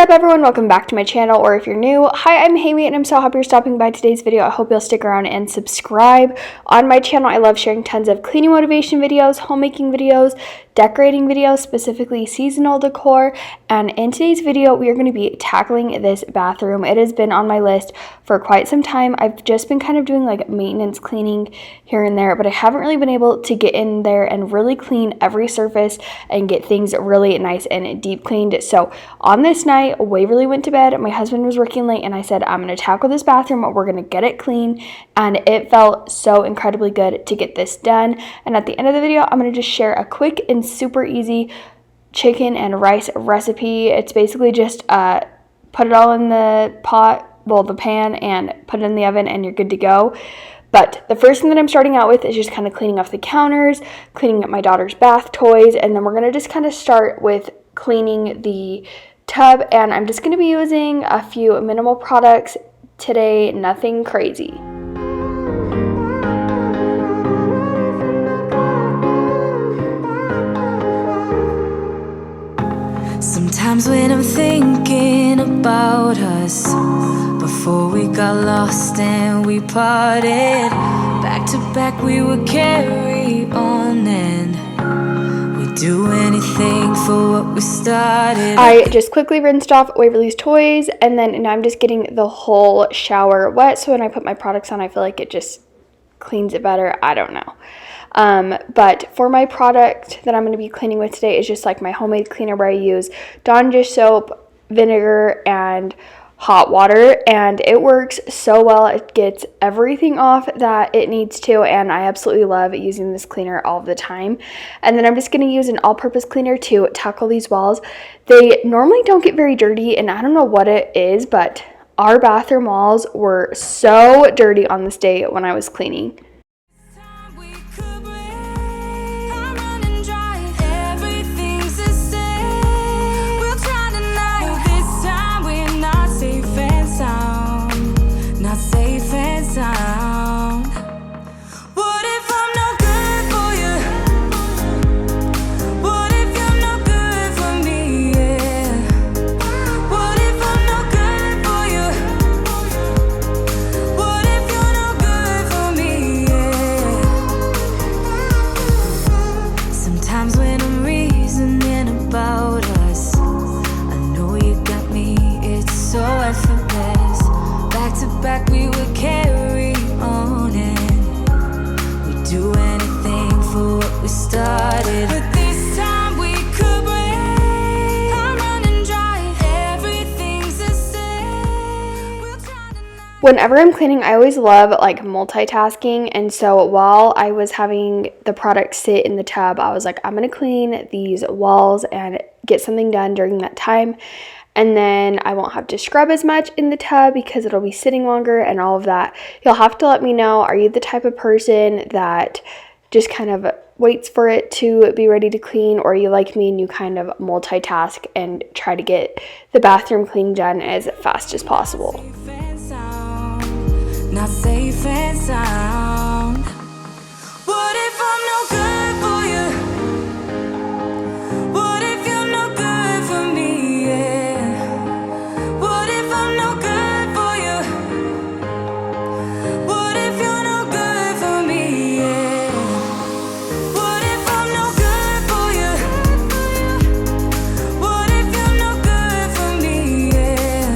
up everyone, welcome back to my channel, or if you're new, hi, I'm Haley and I'm so happy you're stopping by today's video. I hope you'll stick around and subscribe. On my channel, I love sharing tons of cleaning motivation videos, homemaking videos, decorating videos, specifically seasonal decor, and in today's video, we are going to be tackling this bathroom. It has been on my list for quite some time. I've just been kind of doing like maintenance cleaning here and there, but I haven't really been able to get in there and really clean every surface and get things really nice and deep cleaned. So on this night, Waverly went to bed, my husband was working late, and I said, I'm going to tackle this bathroom, we're going to get it clean, and it felt so incredibly good to get this done. And at the end of the video, I'm going to just share a quick and super easy chicken and rice recipe. It's basically just put it all in the pot, well, the pan, and put it in the oven, and you're good to go. But the first thing that I'm starting out with is just kind of cleaning off the counters, cleaning up my daughter's bath toys, and then we're going to just kind of start with cleaning the tub. And I'm just going to be using a few minimal products today, nothing crazy. Sometimes when I'm thinking about us, before we got lost and we parted, back to back we would carry on and we'd do anything for what we started. I just quickly rinsed off Waverly's toys, and then now I'm just getting the whole shower wet, so when I put my products on, I feel like it just cleans it better. I don't know. But for my product that I'm going to be cleaning with today is just like my homemade cleaner where I use Dawn dish soap, vinegar, and hot water, and it works so well. It gets everything off that it needs to, and I absolutely love using this cleaner all the time. And then I'm just going to use an all-purpose cleaner to tackle these walls. They normally don't get very dirty, and I don't know what it is, but our bathroom walls were so dirty on this day when I was cleaning. Whenever I'm cleaning, I always love like multitasking, and so while I was having the product sit in the tub, I was like, I'm gonna clean these walls and get something done during that time, and then I won't have to scrub as much in the tub because it'll be sitting longer and all of that. You'll have to let me know, are you the type of person that just kind of waits for it to be ready to clean, or are you like me and you kind of multitask and try to get the bathroom clean done as fast as possible? Not safe and sound. What if I'm no good for you? What if you're no good for me? Yeah. What if I'm no good for you? What if you're no good for me? Yeah. What if I'm no good for you? What if you're no good for me? Yeah.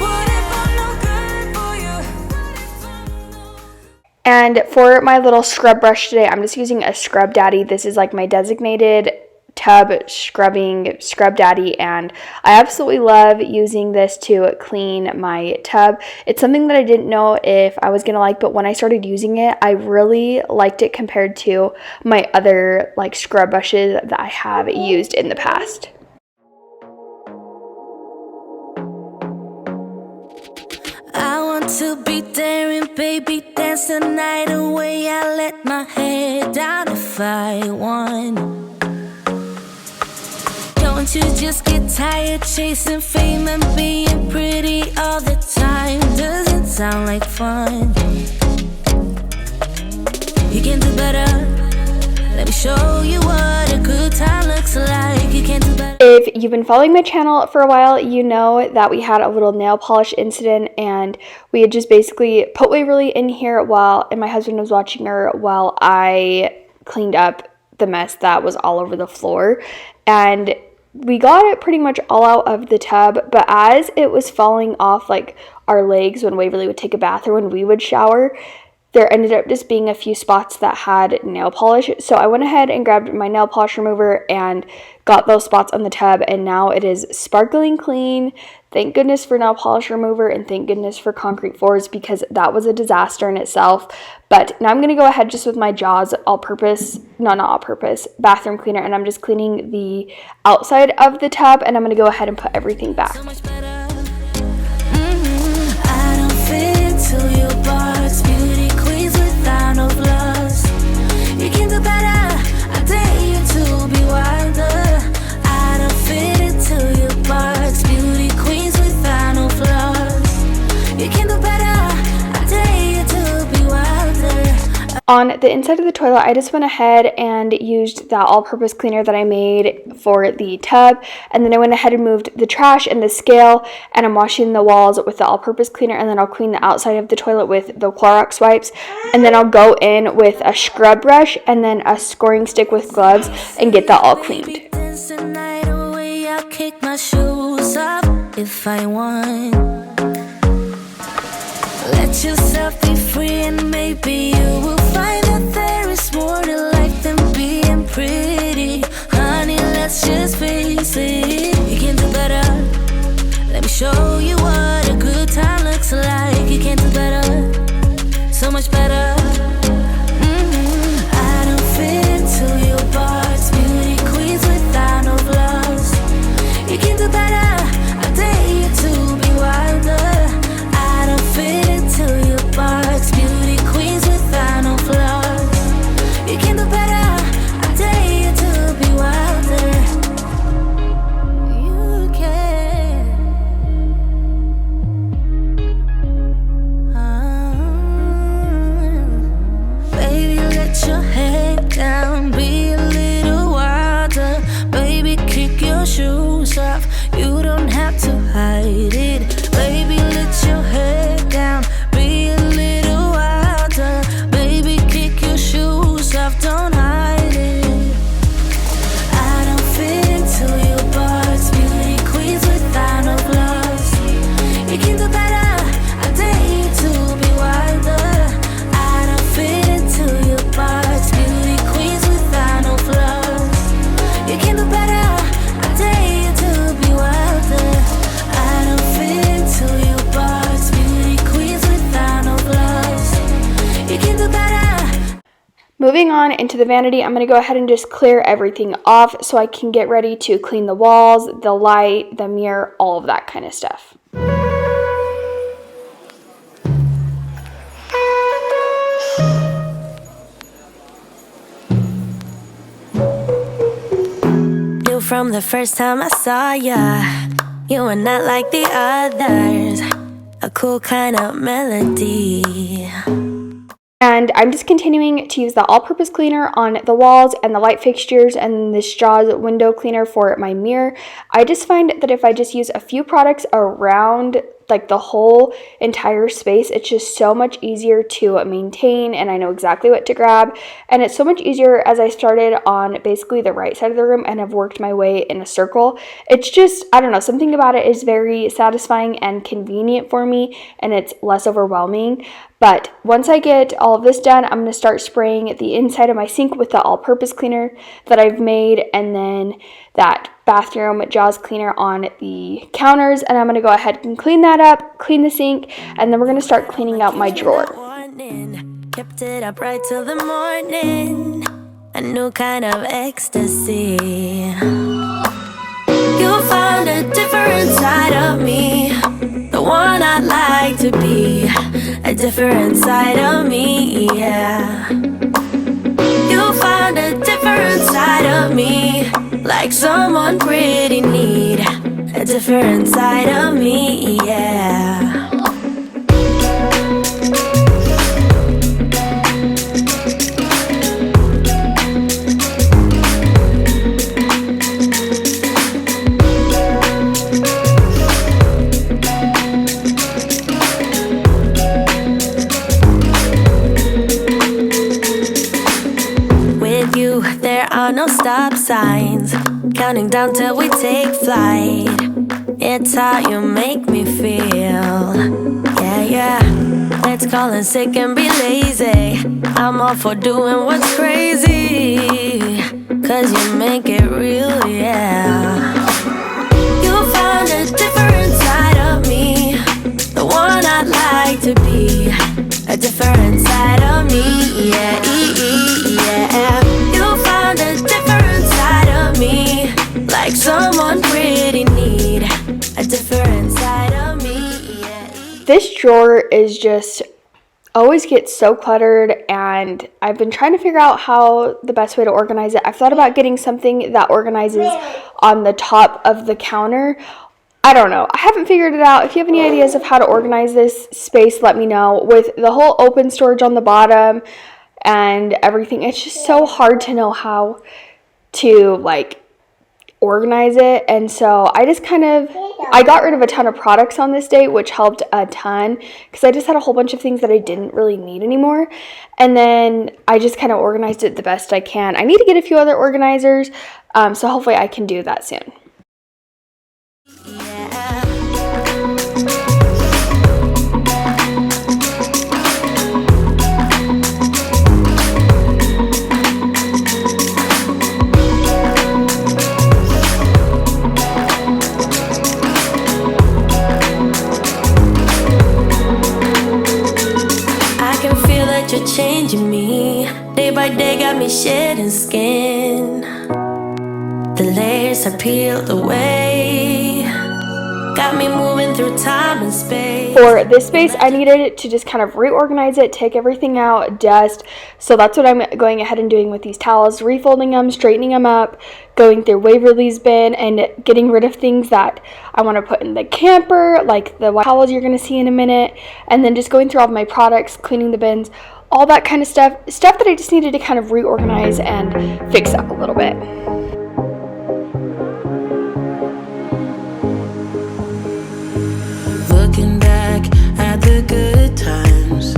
What if I'm no good for you? And for my little scrub brush today, I'm just using a Scrub Daddy. This is like my designated tub scrubbing scrub daddy, and I absolutely love using this to clean my tub. It's something that I didn't know if I was gonna like, but when I started using it, I really liked it compared to my other like scrub brushes that I have used in the past. I want to be daring, baby, dance the night away. I let my hair down if I want. Don't you just get tired chasing fame and being pretty all the time? Doesn't sound like fun. You can do better. Let me show you what a good time looks like. You can do better. If you've been following my channel for a while, you know that we had a little nail polish incident, and we had just basically put Waverly in here and my husband was watching her while I cleaned up the mess that was all over the floor. And we got it pretty much all out of the tub, but as it was falling off like our legs when Waverly would take a bath or when we would shower, there ended up just being a few spots that had nail polish. So I went ahead and grabbed my nail polish remover and got those spots on the tub, and now it is sparkling clean. Thank goodness for nail polish remover, and thank goodness for concrete floors, because that was a disaster in itself. But now I'm going to go ahead just with my Jaws bathroom cleaner, and I'm just cleaning the outside of the tub, and I'm going to go ahead and put everything back. So much better. I don't fit into your box. Beauty queens without no flaws. You can do better. I dare you to be wilder. I don't fit into your box. Beauty queens without no flaws. You can do better. I dare you to be wilder. On the inside of the toilet, I just went ahead and used that all-purpose cleaner that I made for the tub, and then I went ahead and moved the trash and the scale, and I'm washing the walls with the all-purpose cleaner, and then I'll clean the outside of the toilet with the Clorox wipes, and then I'll go in with a scrub brush and then a scoring stick with gloves and get that all cleaned. Dance the night away. I'll kick my shoes up if I want. Let yourself be free, and maybe you will find that there is more to life than being pretty. Honey, let's just face it. You can do better. Let me show you what a good time looks like. You can do better. So much better. I don't fit into your box. Beauty queens without no flaws. You can do better. I dare you to be wilder. I don't fit into your box. Beauty queens without no flaws. You can do better. I dare you to be wilder. You can. Baby, let your head down. Be a little wilder. Baby, kick your shoes off. You don't have to hide it. Baby, let your head down. Be a little wilder. Baby, kick your shoes off. Don't hide it. I don't fit into your box. Beauty queens without no flaws. You can do better. I dare you to be wilder. I don't fit into your box. Beauty queens without no flaws. You can do better. I dare you to be wilder. I don't fit into your box. Beauty queens without no flaws. You can do better. Moving on into the vanity, I'm going to go ahead and just clear everything off so I can get ready to clean the walls, the light, the mirror, all of that kind of stuff. Knew from the first time I saw ya, you were not like the others. A cool kind of melody. And I'm just continuing to use the all-purpose cleaner on the walls and the light fixtures, and this Jaws window cleaner for my mirror. I just find that if I just use a few products around like the whole entire space, it's just so much easier to maintain, and I know exactly what to grab, and it's so much easier as I started on basically the right side of the room and have worked my way in a circle. It's just, I don't know, something about it is very satisfying and convenient for me, and it's less overwhelming. But once I get all of this done, I'm going to start spraying the inside of my sink with the all-purpose cleaner that I've made, and then that bathroom jaws cleaner on the counters. And I'm going to go ahead and clean that up, clean the sink, and then we're going to start cleaning out my drawer. Kept it up right till the morning. A new kind of ecstasy. You'll find a different side of me, the one I'd like to be, a different side of me, yeah. You'll find a different side of me, like someone pretty neat, a different side of me, yeah. There are no stop signs, counting down till we take flight. It's how you make me feel, yeah, yeah. Let's call in sick and be lazy. I'm all for doing what's crazy, cause you make it real, yeah. You'll find a different side of me, the one I'd like to be, a different side of me, yeah, yeah. You'll find a different side of me, like someone pretty neat, a different side of me, yeah. This drawer is just always gets so cluttered, and I've been trying to figure out how the best way to organize it. I've thought about getting something that organizes on the top of the counter. I don't know. I haven't figured it out. If you have any ideas of how to organize this space, let me know. With the whole open storage on the bottom and everything, it's just so hard to know how to like organize it. And so I just I got rid of a ton of products on this day, which helped a ton because I just had a whole bunch of things that I didn't really need anymore. And then I just kind of organized it the best I can. I need to get a few other organizers, so hopefully I can do that soon. You're changing me, day by day got me shedding skin. The layers are peeled away, got me moving through time and space. For this space, I needed to just kind of reorganize it, take everything out, dust. So that's what I'm going ahead and doing with these towels, refolding them, straightening them up, going through Waverly's bin and getting rid of things that I want to put in the camper, like the white towels you're going to see in a minute, and then just going through all of my products, cleaning the bins, all that kind of stuff that I just needed to kind of reorganize and fix up a little bit. Looking back at the good times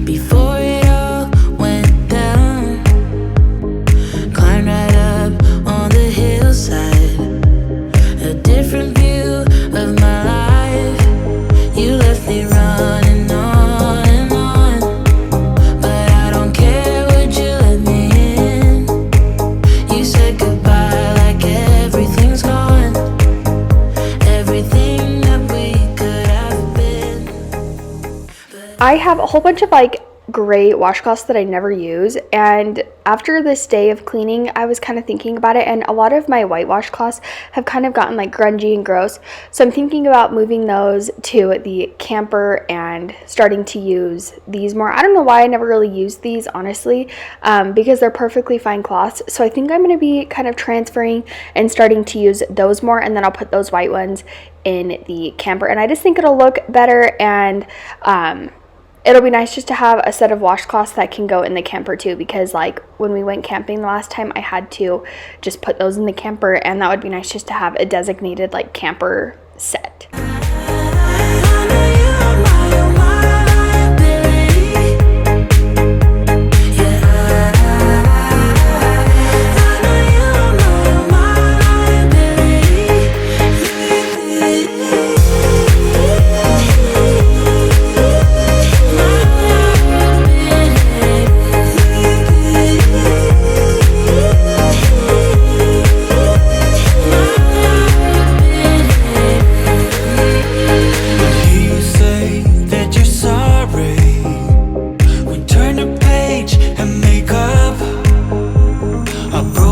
before it all went down, climbed right up on the hillside, a different view of my life. You left me running on and on, but I don't care, would you let me in? You said goodbye like everything's gone, everything that we could have been. I have a whole bunch of like gray washcloths that I never use, and after this day of cleaning I was kind of thinking about it, and a lot of my white washcloths have kind of gotten like grungy and gross, so I'm thinking about moving those to the camper and starting to use these more. I don't know why I never really used these, honestly, because they're perfectly fine cloths, so I think I'm going to be kind of transferring and starting to use those more, and then I'll put those white ones in the camper, and I just think it'll look better, and it'll be nice just to have a set of washcloths that can go in the camper too, because like when we went camping the last time, I had to just put those in the camper, and that would be nice just to have a designated like camper set.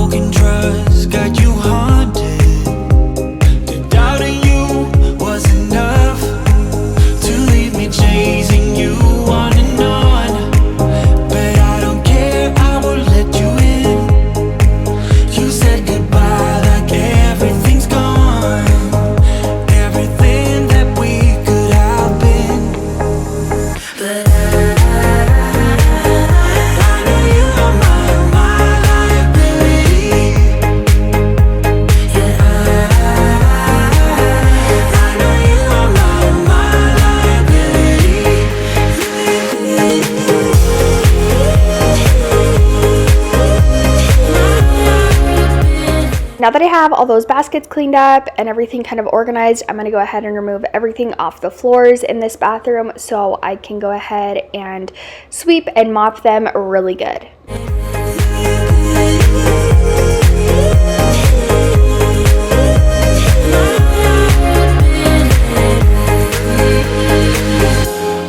broken trust got you haunted. The doubting you was enough to leave me chasing you on and on. But I don't care, I will let you in. You said goodbye like everything's gone. Everything that we could have been. But I know you are my liability. Yeah, I know you are my liability. Now that I have all those baskets cleaned up and everything kind of organized, I'm going to go ahead and remove everything off the floors in this bathroom so I can go ahead and sweep and mop them really good.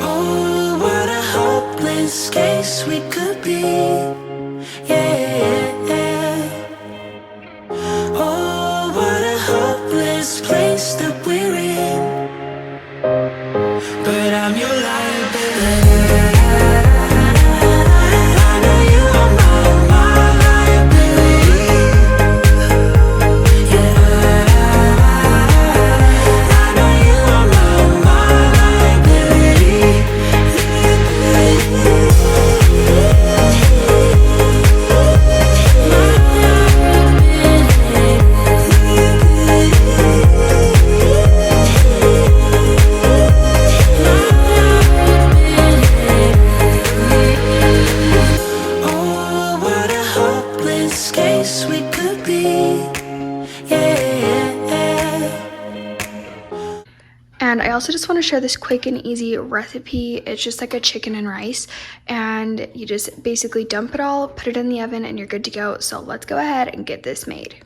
Oh, what a hopeless case we could be. Yeah. Oh, what a hopeless place that we're in. But I'm your liability. I know you are my liability. Yeah, I know you are my liability. Oh, what a hopeless case we could be. Yeah. And I also just want to share this quick and easy recipe. It's just like a chicken and rice, and you just basically dump it all, put it in the oven, and you're good to go. So let's go ahead and get this made.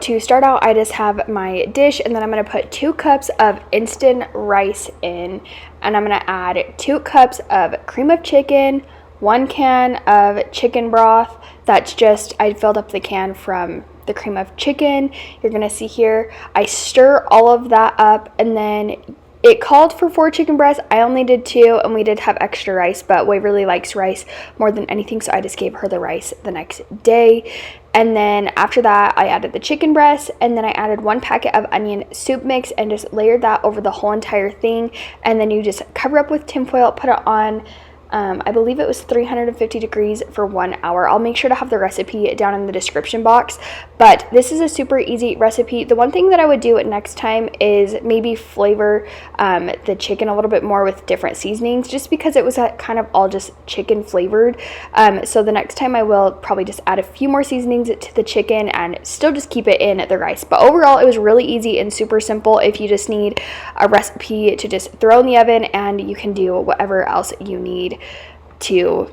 To start out, I just have my dish, and then I'm going to put 2 cups of instant rice in, and I'm going to add 2 cups of cream of chicken, 1 can of chicken broth. That's just, I filled up the can from the cream of chicken. You're going to see here, I stir all of that up, and then it called for 4 chicken breasts. I only did 2, and we did have extra rice, but Waverly likes rice more than anything, so I just gave her the rice the next day. And then after that, I added the chicken breast, and then I added 1 packet of onion soup mix and just layered that over the whole entire thing. And then you just cover up with tinfoil, put it on, I believe it was 350 degrees for 1 hour. I'll make sure to have the recipe down in the description box, but this is a super easy recipe. The one thing that I would do next time is maybe flavor the chicken a little bit more with different seasonings, just because it was kind of all just chicken flavored. So the next time I will probably just add a few more seasonings to the chicken and still just keep it in the rice. But overall, it was really easy and super simple if you just need a recipe to just throw in the oven, and you can do whatever else you need to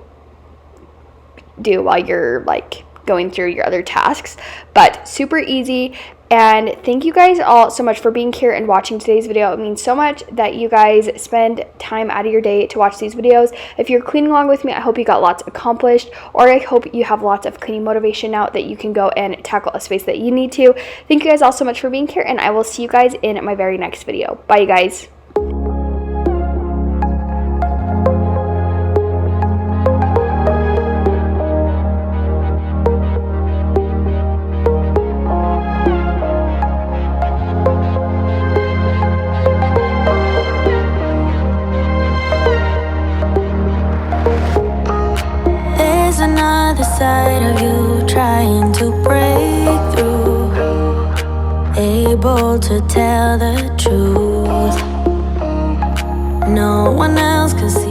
do while you're like going through your other tasks. But super easy. And thank you guys all so much for being here and watching today's video. It means so much that you guys spend time out of your day to watch these videos. If you're cleaning along with me, I hope you got lots accomplished, or I hope you have lots of cleaning motivation now that you can go and tackle a space that you need to. Thank you guys all so much for being here, and I will see you guys in my very next video. Bye, you guys. Another side of you trying to break through, able to tell the truth. No one else can see